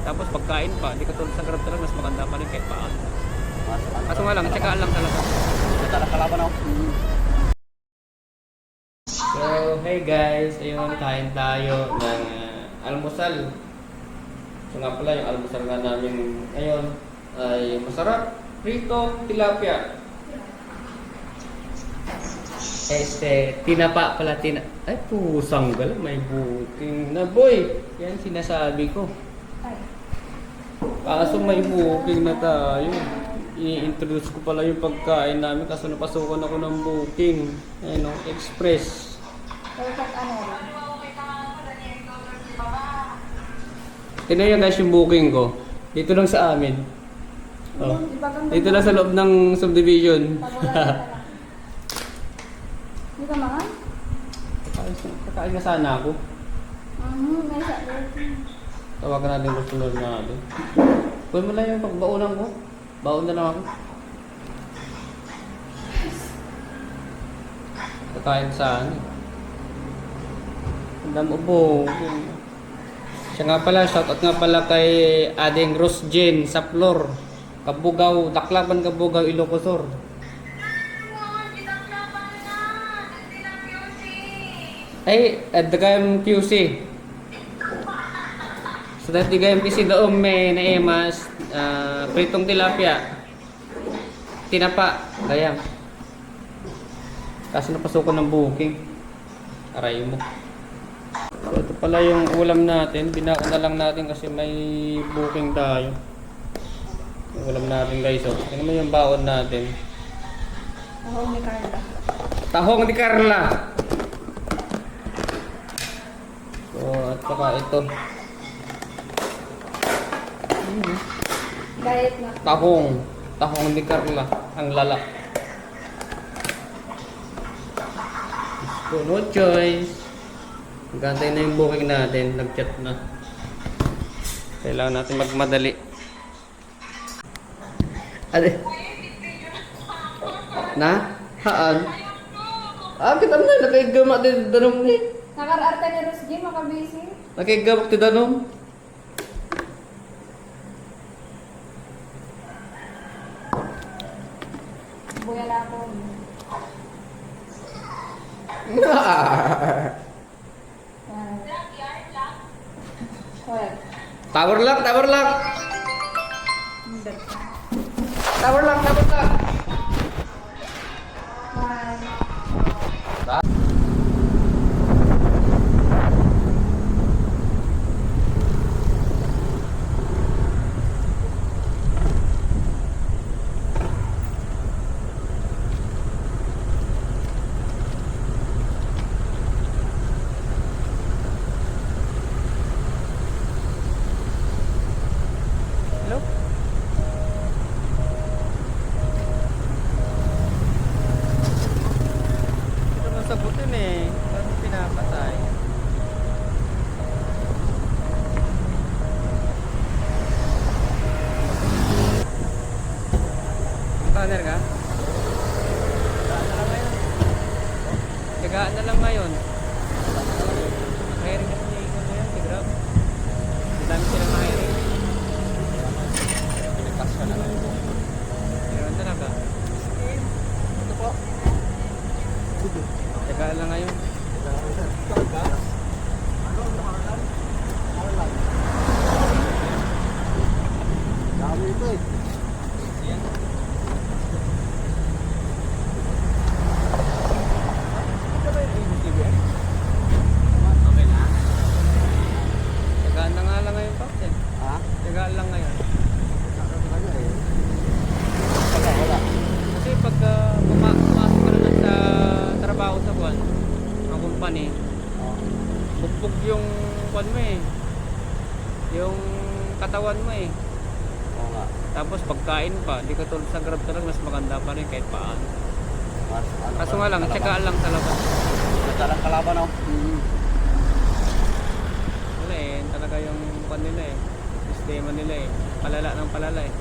Tapos pagkain pa, di katulad sa Grab talaga, mas maganda pa rin kahit paano. Kaso nga lang, tsagaan lang talaga. Ito lang kalaban ako. So, hey guys, ayun, kain tayo ng almusal. So nga pala, yung almusal nga namin ngayon ay masarap. Prito, tilapia. Tinapa pala, ay, pusang gala, may booking na boy. Yan sinasabi ko. Kaso may booking na tayo. I-introduce ko pala yung pagkain namin kaso napasukan ako ng booking. Ayun, express. Tingnan nyo guys yung booking ko. Dito lang sa amin. Oh. Dito lang sa loob ng subdivision. Hindi ka mahal? Kakain na sana ako. May sa Tawagan natin yung sunod natin. Kunin mo lang yung pagbaunan ko. Baon na lang ako. Kakain saan eh. Ang dami ubo. Siya nga pala, shoutout nga pala kay Ading Rose Jane sa Flor. Kabugaw, Daklaban Kabugaw, Ilocosur. Ay, adagayang QC. So dati gayang PC doon may naimas, pritong tilapia. Tinapa, gayang. Kasi napasukan ng booking. Aray mo. So ito pala yung ulam natin. Binako na lang natin kasi may booking tayo. Yung ulam natin guys. Oh. Tingnan mo yung baon natin. Tahong ni Carla. Tahong ni Carla. So at saka ito. Diet na. Tahong ni Carla. Ang lala. So no choice. Gantay na yung booking natin. Nag-chat na. Kailangan natin magmadali. Ade. Na? Haan? Kita na. Nakaigamak din danong ni. Nakararte ni Rose Jim, makabisi. Nakaigamak din danong. Buya na ako. Hoy. Tower lock. Tower lock. Bye. Hello? Ito naman sa butin eh. Parang pinapatay. Banner ka? Tagaan na lang ngayon. Hiring na niya ikon na yan, si Grab. Ang dami silang hiring. Pinikas ka na lang. Meron talaga. Ito po. Tagaan lang ngayon. Dami ito eh. Tagaan na nga lang ngayon, Pops eh. Ha? Tagaan lang ngayon. Wala. Kasi pag pumasok ka na lang sa trabaho sa buwan, ng company, bugbog yung kwan mo eh. Yung katawan mo eh. Oo nga. Tapos pagkain pa, di ka tulad sa Grab talaga, mas maganda pa rin kahit paano. Kaso nga lang, tsagaan lang talaga. Ito lang kalaban ako. Wala eh, talaga yung kwan nila eh. Sistema nila eh. Palala ng palala eh.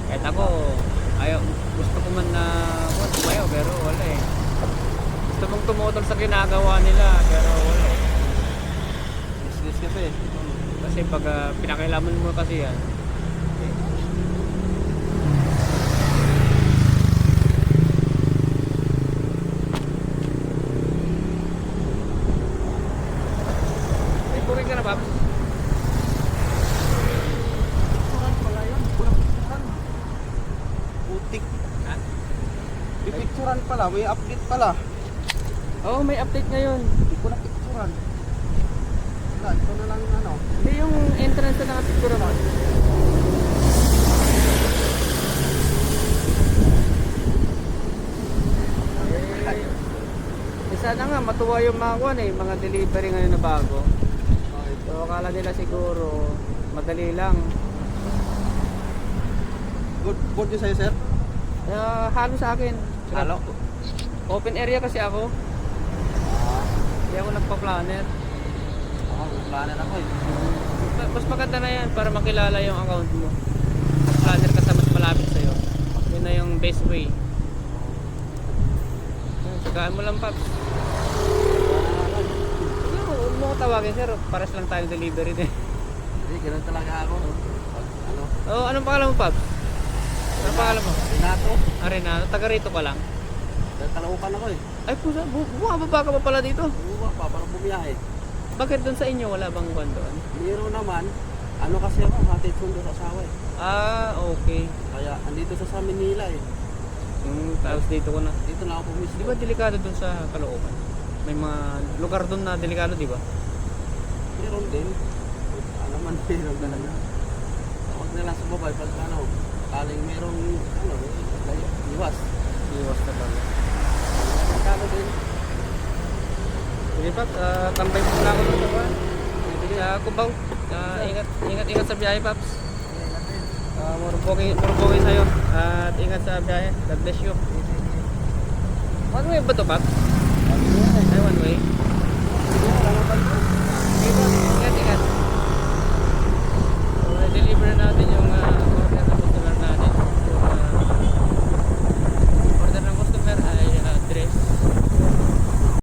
Kahit ako, gusto ko man na tumayo pero wala eh. Gusto mong tumutol sa ginagawa nila pero wala eh. Business kasi. Kasi Kasi pag pinakailaman mo kasi yan. May buring ka na, Paps? Picturan pala yun. Kulang picturan. Putik. Ha? Pipicturan pala. May update pala. Oo, may update ngayon. Hindi ko na picturan. Wala, ito na lang ano. Hindi yung entrance na nakapicture mo. Sana nga matuwa yung mga kuwan mga delivery ngayon na bago. So akala nila siguro madali lang. Good yun sa'yo, sir? Halo sa akin. Halo? Open area kasi ako. Hindi ako nagpa-planner. Ako, planer ako eh. Mas maganda na yan para makilala yung account mo. Planner ka sa mas malapit sa'yo. Yun na yung best way. Sagaan mo lang, Paps. Huwag mo ko tawagin, sir. Paras lang tayong delivery din. Hindi, ganun talaga ako. Pag, ano, Oh, anong pangalan mo, Paps? Anong pangalan mo? Renato. Arena, taga rito ka lang. Talaukan ako eh. Ay, pusa, bumababa ka pa pala dito. Buwa pa, parang bumiyahe. Bakit doon sa inyo wala bang kwan doon? Meron naman, ano kasi ako, hatid sundo sa asawa eh. Ah, okay. Kaya, andito sa Manila eh. Tapos dito ko na. Dito na ako pumisip. Di ba delikado doon sa Caloocan? May mga lugar doon na delikado, di ba? Meron din. Ano man, meron talaga. Huwag na lang sumabay pag ano, kaling merong, ano, iwas. Iwas na pala. Delikado din. Sige, Paps, tambay muna ako doon sa kwan. Sa Cubao. Ingat sa biyahe, Paps. Murubogin sa'yo. At ingat sa biyahe. God bless you. One way ba ito, Paps? Ay, one way.